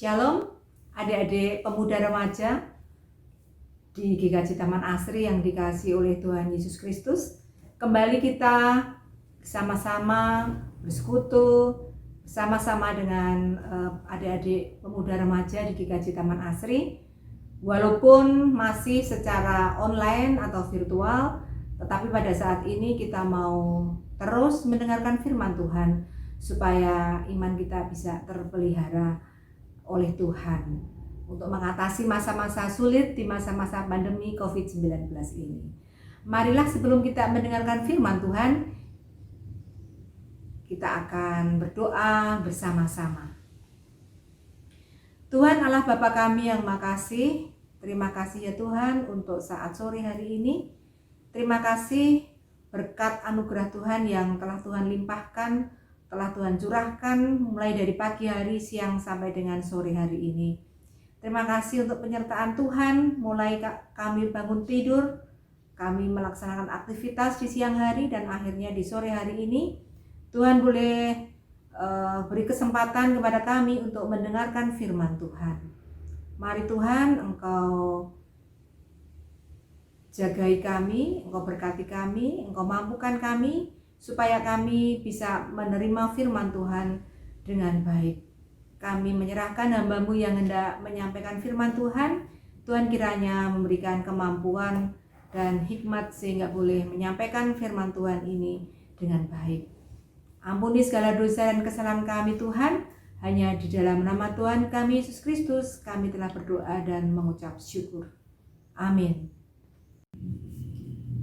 Shalom, adik-adik pemuda remaja di GKJ Taman Asri yang dikasihi oleh Tuhan Yesus Kristus. Kembali kita sama-sama bersekutu bersama-sama dengan adik-adik pemuda remaja di GKJ Taman Asri. Walaupun masih secara online atau virtual, tetapi pada saat ini kita mau terus mendengarkan firman Tuhan supaya iman kita bisa terpelihara oleh Tuhan untuk mengatasi masa-masa sulit di masa-masa pandemi COVID-19 ini. Marilah sebelum kita mendengarkan firman Tuhan, kita akan berdoa bersama-sama. Tuhan Allah Bapa kami yang makasih, terima kasih ya Tuhan untuk saat sore hari ini. Terima kasih berkat anugerah Tuhan yang telah Tuhan limpahkan, telah Tuhan curahkan mulai dari pagi hari, siang sampai dengan sore hari ini. Terima kasih untuk penyertaan Tuhan, mulai kami bangun tidur, kami melaksanakan aktivitas di siang hari, dan akhirnya di sore hari ini Tuhan boleh beri kesempatan kepada kami untuk mendengarkan firman Tuhan. Mari Tuhan, Engkau jagai kami, Engkau berkati kami, Engkau mampukan kami supaya kami bisa menerima firman Tuhan dengan baik. Kami menyerahkan hamba-Mu yang hendak menyampaikan firman Tuhan. Tuhan kiranya memberikan kemampuan dan hikmat sehingga boleh menyampaikan firman Tuhan ini dengan baik. Ampuni segala dosa dan kesalahan kami Tuhan. Hanya di dalam nama Tuhan kami Yesus Kristus kami telah berdoa dan mengucap syukur. Amin.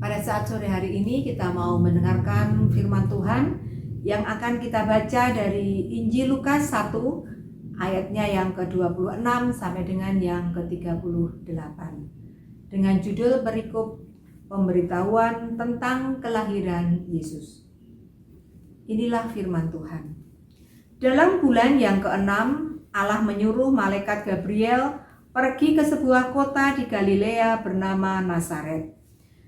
Pada saat sore hari ini kita mau mendengarkan firman Tuhan yang akan kita baca dari Injil Lukas 1 ayatnya yang ke-26 sampai dengan yang ke-38 dengan judul perikop pemberitahuan tentang kelahiran Yesus. Inilah firman Tuhan. Dalam bulan yang ke-6 Allah menyuruh malaikat Gabriel pergi ke sebuah kota di Galilea bernama Nazaret,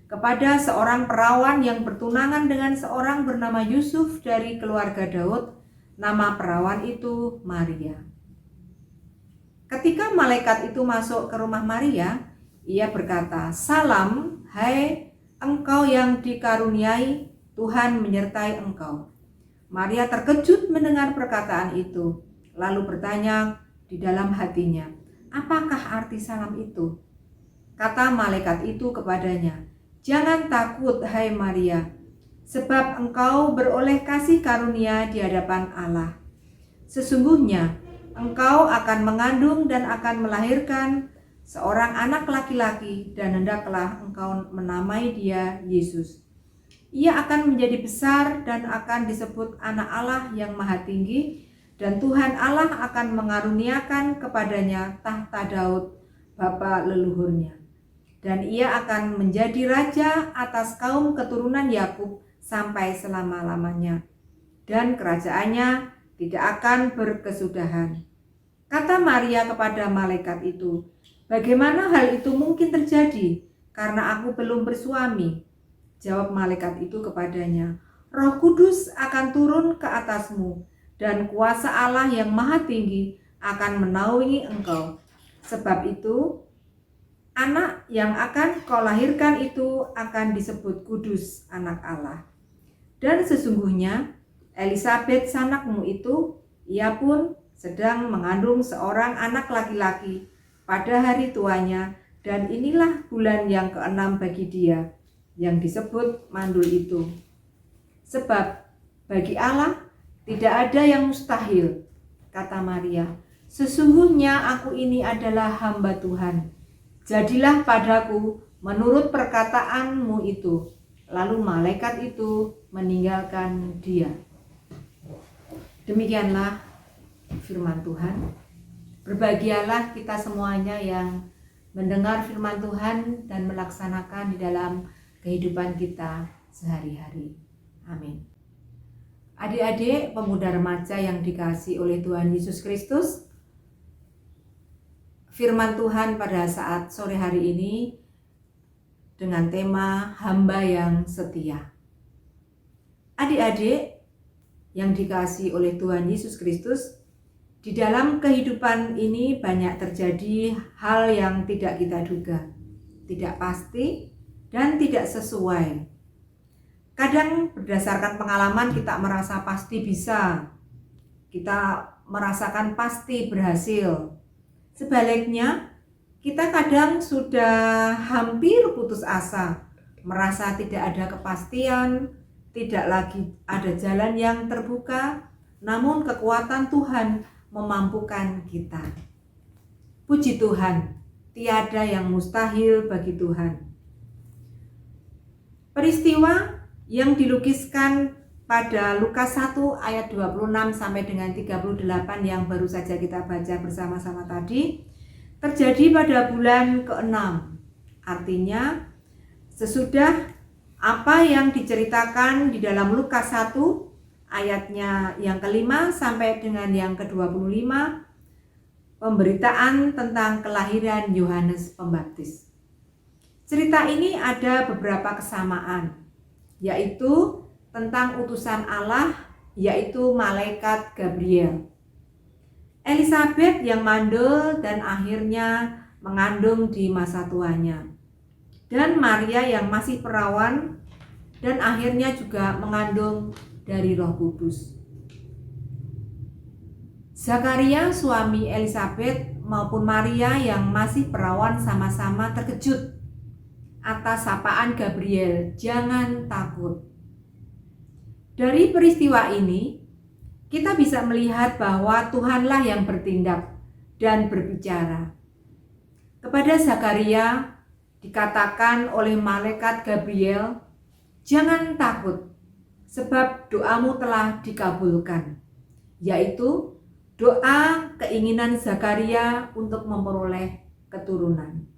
kepada seorang perawan yang bertunangan dengan seorang bernama Yusuf dari keluarga Daud. Nama perawan itu Maria. Ketika malaikat itu masuk ke rumah Maria, ia berkata, "Salam, hai engkau yang dikaruniai, Tuhan menyertai engkau." Maria terkejut mendengar perkataan itu, lalu bertanya di dalam hatinya, "Apakah arti salam itu?" Kata malaikat itu kepadanya, "Jangan takut, hai Maria, sebab engkau beroleh kasih karunia di hadapan Allah. Sesungguhnya engkau akan mengandung dan akan melahirkan seorang anak laki-laki, dan hendaklah engkau menamai dia Yesus. Ia akan menjadi besar dan akan disebut Anak Allah yang Maha Tinggi, dan Tuhan Allah akan mengaruniakan kepadanya tahta Daud, bapa leluhurnya. Dan ia akan menjadi raja atas kaum keturunan Yakub sampai selama-lamanya, dan kerajaannya tidak akan berkesudahan." Kata Maria kepada malaikat itu, "Bagaimana hal itu mungkin terjadi, karena aku belum bersuami?" Jawab malaikat itu kepadanya, "Roh Kudus akan turun ke atasmu, dan kuasa Allah yang Maha Tinggi akan menaungi engkau. Sebab itu, anak yang akan kau lahirkan itu akan disebut kudus, Anak Allah. Dan sesungguhnya Elisabet sanakmu itu, ia pun sedang mengandung seorang anak laki-laki pada hari tuanya, dan inilah bulan yang ke-6 bagi dia, yang disebut mandul itu. Sebab bagi Allah tidak ada yang mustahil." Kata Maria, "Sesungguhnya aku ini adalah hamba Tuhan. Jadilah padaku menurut perkataanmu itu." Lalu malaikat itu meninggalkan dia. Demikianlah firman Tuhan. Berbahagialah kita semuanya yang mendengar firman Tuhan dan melaksanakan di dalam kehidupan kita sehari-hari. Amin. Adik-adik pemuda remaja yang dikasihi oleh Tuhan Yesus Kristus, firman Tuhan pada saat sore hari ini dengan tema hamba yang setia. Adik-adik yang dikasihi oleh Tuhan Yesus Kristus, Di dalam kehidupan ini banyak terjadi hal yang tidak kita duga, tidak pasti, dan tidak sesuai. Kadang berdasarkan pengalaman kita merasa pasti bisa, kita merasakan pasti berhasil. Sebaliknya, kita kadang sudah hampir putus asa, merasa tidak ada kepastian, tidak lagi ada jalan yang terbuka, namun kekuatan Tuhan memampukan kita. Puji Tuhan, tiada yang mustahil bagi Tuhan. Peristiwa yang dilukiskan pada Lukas 1 ayat 26 sampai dengan 38 yang baru saja kita baca bersama-sama tadi terjadi pada bulan ke-6. Artinya sesudah apa yang diceritakan di dalam Lukas 1 ayatnya yang ke-5 sampai dengan yang ke-25, pemberitaan tentang kelahiran Yohanes Pembaptis. Cerita ini ada beberapa kesamaan, yaitu tentang utusan Allah, yaitu malaikat Gabriel. Elisabet yang mandul dan akhirnya mengandung di masa tuanya. Dan Maria yang masih perawan dan akhirnya juga mengandung dari Roh Kudus. Zakaria suami Elisabet maupun Maria yang masih perawan sama-sama terkejut atas sapaan Gabriel, "Jangan takut." Dari peristiwa ini, kita bisa melihat bahwa Tuhanlah yang bertindak dan berbicara. Kepada Zakaria dikatakan oleh malaikat Gabriel, "Jangan takut, sebab doamu telah dikabulkan," yaitu doa keinginan Zakaria untuk memperoleh keturunan.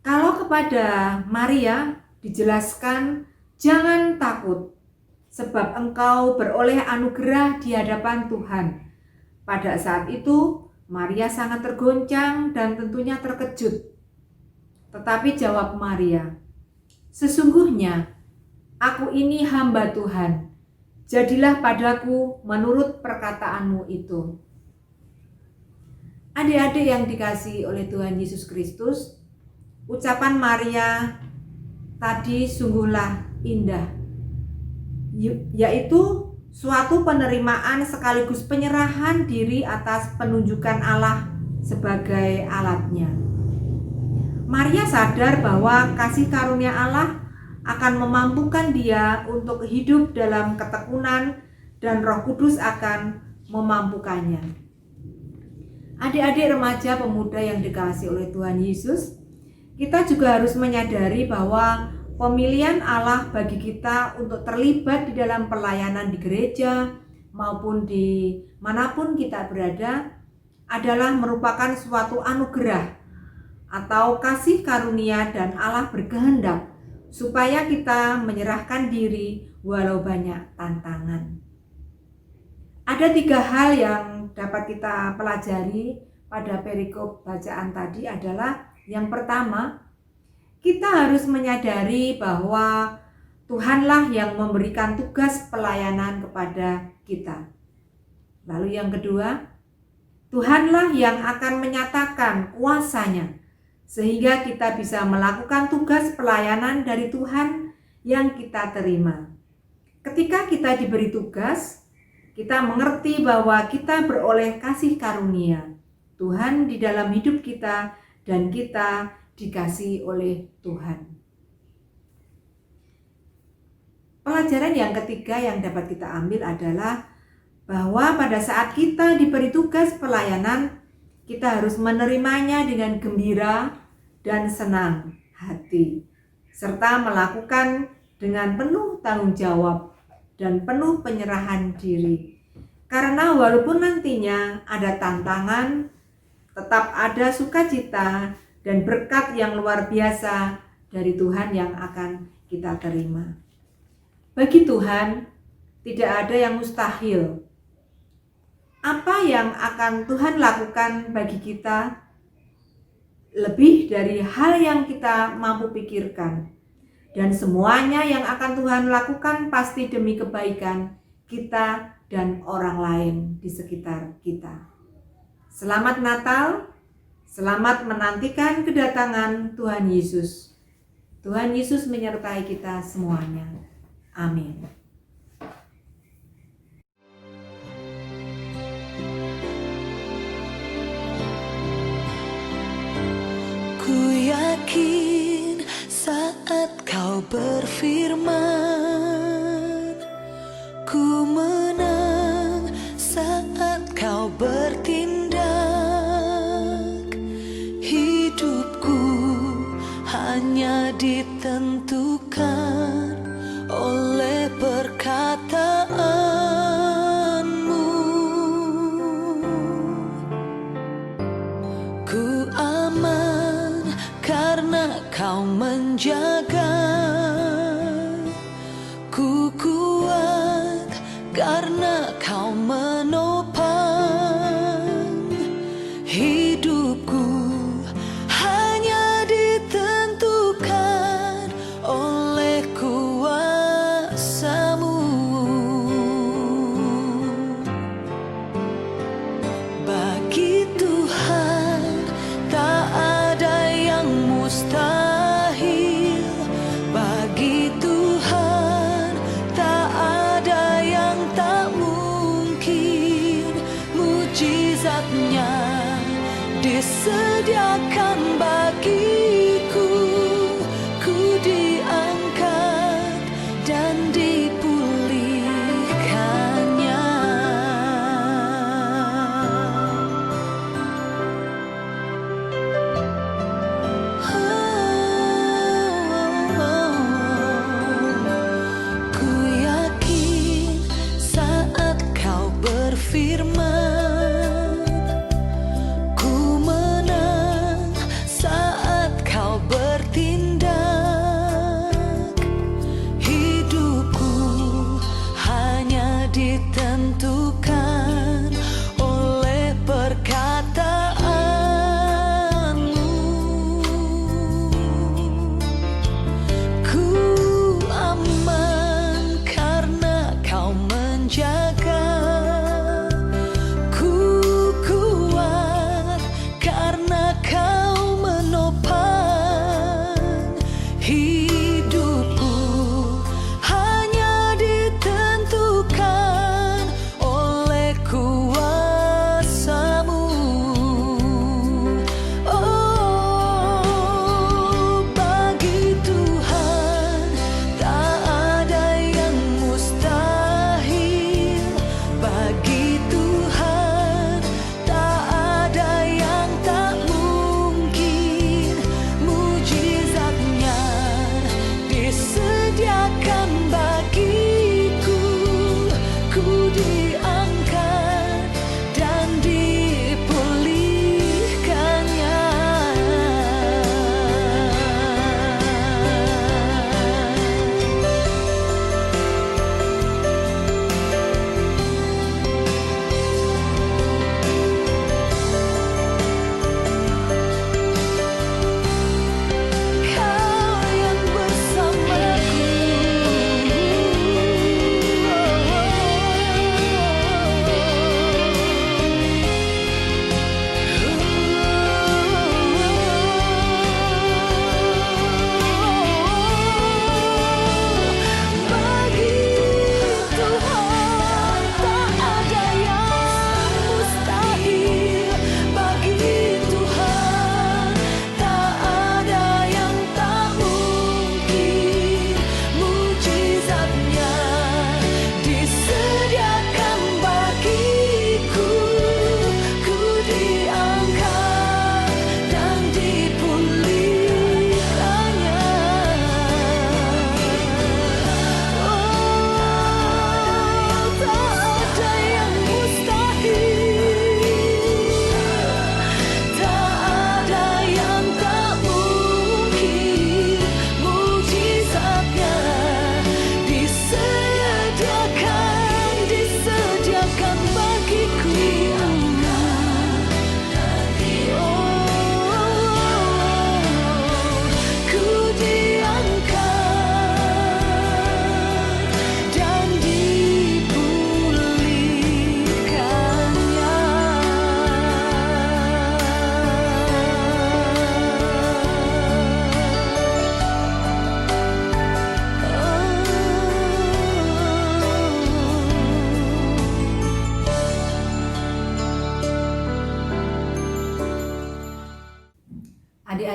Kalau kepada Maria dijelaskan, "Jangan takut, sebab engkau beroleh anugerah di hadapan Tuhan." Pada saat itu Maria sangat tergoncang dan tentunya terkejut. Tetapi jawab Maria, "Sesungguhnya aku ini hamba Tuhan, jadilah padaku menurut perkataanmu itu." Adik-adik yang dikasihi oleh Tuhan Yesus Kristus, ucapan Maria tadi sungguhlah indah, yaitu suatu penerimaan sekaligus penyerahan diri atas penunjukan Allah sebagai alatnya. Maria sadar bahwa kasih karunia Allah akan memampukan dia untuk hidup dalam ketekunan dan Roh Kudus akan memampukannya. Adik-adik remaja pemuda yang dikasihi oleh Tuhan Yesus, kita juga harus menyadari bahwa pemilihan Allah bagi kita untuk terlibat di dalam pelayanan di gereja maupun di manapun kita berada adalah merupakan suatu anugerah atau kasih karunia, dan Allah berkehendak supaya kita menyerahkan diri walau banyak tantangan. Ada 3 hal yang dapat kita pelajari pada perikop bacaan tadi adalah yang pertama, kita harus menyadari bahwa Tuhanlah yang memberikan tugas pelayanan kepada kita. Lalu yang kedua, Tuhanlah yang akan menyatakan kuasa-Nya sehingga kita bisa melakukan tugas pelayanan dari Tuhan yang kita terima. Ketika kita diberi tugas, kita mengerti bahwa kita beroleh kasih karunia Tuhan di dalam hidup kita dan kita dikasihi oleh Tuhan. Pelajaran yang ketiga yang dapat kita ambil adalah bahwa pada saat kita diberi tugas pelayanan, kita harus menerimanya dengan gembira dan senang hati, serta melakukan dengan penuh tanggung jawab dan penuh penyerahan diri. Karena walaupun nantinya ada tantangan, tetap ada sukacita dan berkat yang luar biasa dari Tuhan yang akan kita terima. Bagi Tuhan, tidak ada yang mustahil. Apa yang akan Tuhan lakukan bagi kita lebih dari hal yang kita mampu pikirkan. Dan semuanya yang akan Tuhan lakukan pasti demi kebaikan kita dan orang lain di sekitar kita. Selamat Natal, selamat menantikan kedatangan Tuhan Yesus. Tuhan Yesus menyertai kita semuanya. Amin. Ku yakin saat kau berfirman, ku menang saat kau bertindak. Hidupku hanya ditentukan oleh perkataanmu. Ku aman karena kau menjaga, ku kuat karena kau menopang. Hidupku hanya ditentukan oleh kuasa-Mu. Bagi Tuhan tak ada yang mustahil. Bagi Tuhan tak ada yang tak mungkin. Mujizat-Nya disediakan bagiku. Ku diangkat dan dipulihkannya. Ku yakin saat kau berfirman, ku menang saat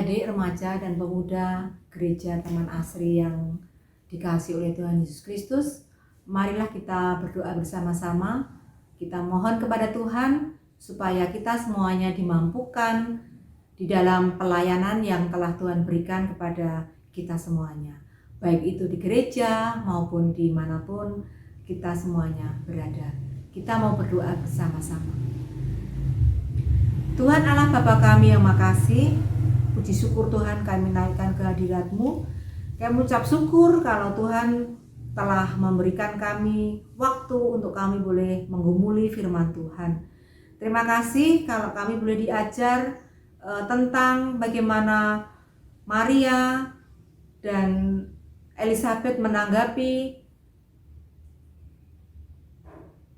Adik-adik remaja dan pemuda gereja Taman Asri yang dikasihi oleh Tuhan Yesus Kristus, marilah kita berdoa bersama-sama. Kita mohon kepada Tuhan supaya kita semuanya dimampukan di dalam pelayanan yang telah Tuhan berikan kepada kita semuanya, baik itu di gereja maupun dimanapun kita semuanya berada. Kita mau berdoa bersama-sama. Tuhan Allah Bapa kami yang makasih, puji syukur Tuhan kami naikkan kehadirat-Mu. Kami mengucap syukur kalau Tuhan telah memberikan kami waktu untuk kami boleh menggumuli firman Tuhan. Terima kasih kalau kami boleh diajar tentang bagaimana Maria dan Elizabeth menanggapi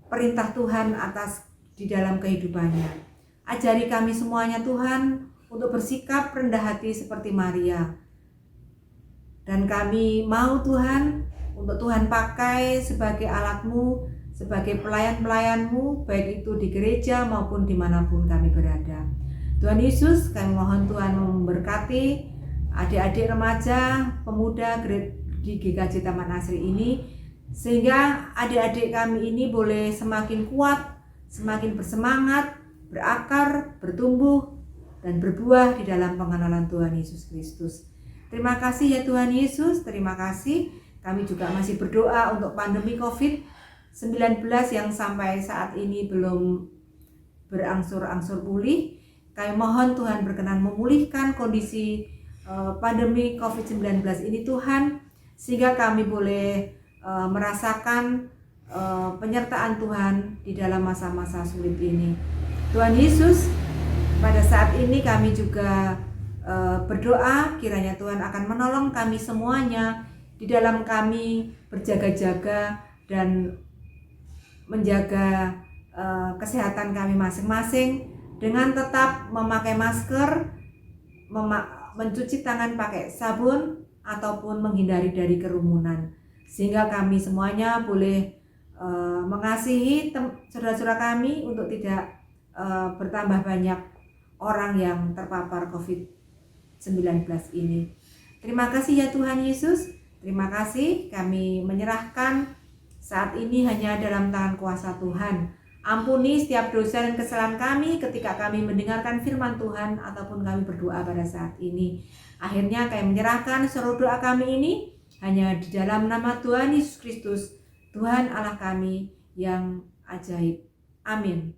perintah Tuhan atas di dalam kehidupannya. Ajari kami semuanya Tuhan untuk bersikap rendah hati seperti Maria. Dan kami mau Tuhan untuk Tuhan pakai sebagai alat-Mu, sebagai pelayan-pelayan-Mu, baik itu di gereja maupun dimanapun kami berada. Tuhan Yesus, kami mohon Tuhan memberkati adik-adik remaja, pemuda di GKJ Taman Asri ini, sehingga adik-adik kami ini boleh semakin kuat, semakin bersemangat, berakar, bertumbuh, dan berbuah di dalam pengenalan Tuhan Yesus Kristus. Terima kasih ya Tuhan Yesus, terima kasih. Kami juga masih berdoa untuk pandemi COVID-19 yang sampai saat ini belum berangsur-angsur pulih. Kami mohon Tuhan berkenan memulihkan kondisi pandemi COVID-19 ini Tuhan, sehingga kami boleh merasakan penyertaan Tuhan di dalam masa-masa sulit ini. Tuhan Yesus, pada saat ini kami juga berdoa kiranya Tuhan akan menolong kami semuanya di dalam kami berjaga-jaga dan menjaga kesehatan kami masing-masing dengan tetap memakai masker, mencuci tangan pakai sabun ataupun menghindari dari kerumunan, sehingga kami semuanya boleh mengasihi saudara-saudara kami untuk tidak bertambah banyak orang yang terpapar COVID-19 ini. Terima kasih ya Tuhan Yesus. Terima kasih, kami menyerahkan saat ini hanya dalam tangan kuasa Tuhan. Ampuni setiap dosa dan kesalahan kami ketika kami mendengarkan firman Tuhan ataupun kami berdoa pada saat ini. Akhirnya kami menyerahkan seluruh doa kami ini hanya di dalam nama Tuhan Yesus Kristus, Tuhan Allah kami yang ajaib. Amin.